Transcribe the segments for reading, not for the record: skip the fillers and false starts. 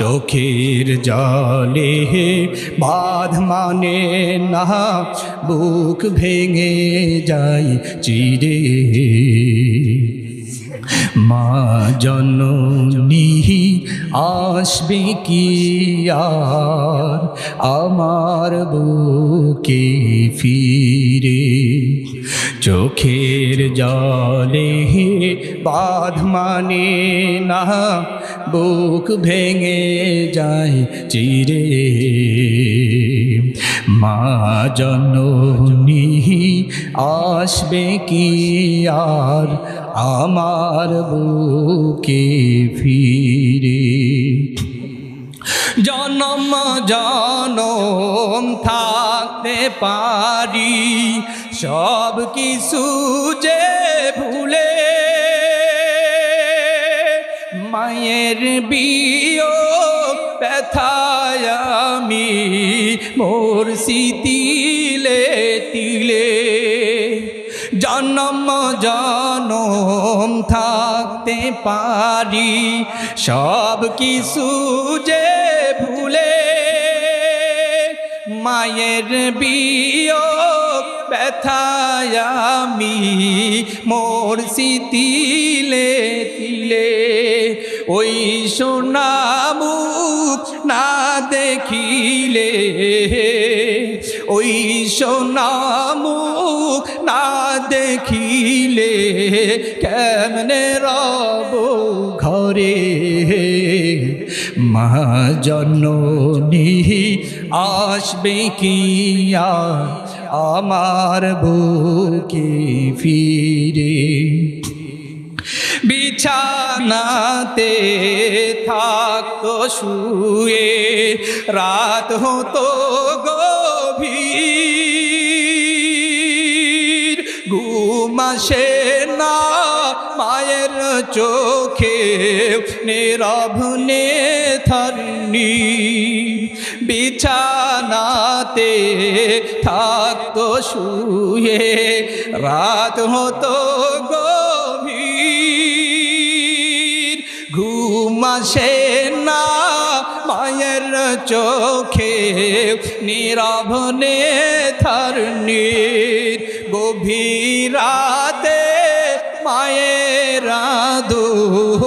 চোখের জলে বাঁধ মানে না, বুক ভেঙে যায় চিরে। মা জননী আসবে কি আর আমার বুকে ফিরে। চোখের জলে বাঁধ মানে না, বুক ভেঙে যায় চিরে। মা জননী আসবে কি আর আমার বুকে ফিরে। জনম জনম থাকতে পারি সব কিছু যে ভুলে, মায়ের বিয়োগ ব্যথায় আমি মোর তিলে তিলে। জনম জনম থাকতে পারি সব কিছু যে ভুলে, মায়ের বিয়োগ ব্যথায় আমি মোর তিলে তিলে। ওই সোনা মুখ না দেখিলে, ওই সোনা মুখ না দেখিলে কেমনে রব ঘরে। মা জননী আসবে কি আর আমার বুকে ফিরে। বিছানাতে থাকতো শুয়ে রাত হতো গভীর, ঘুম আসে না মায়ের চোখে নীরব নেথরনীর। বিছানাতে থাকতো শুয়ে রাত হতো গভীর, ঘুম আসে না মায়ের চোখে নীরব নেথরনীর। গভীর রাতে মায়ের আদর,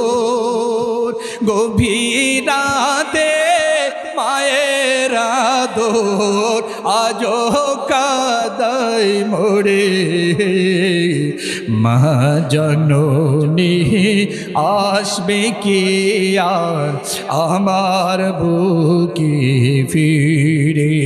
গভীর রাতে মায়ের আদর আজো কাদাই মোরে। মা জননী আসবে কি আর আমার বুকে ফিরে।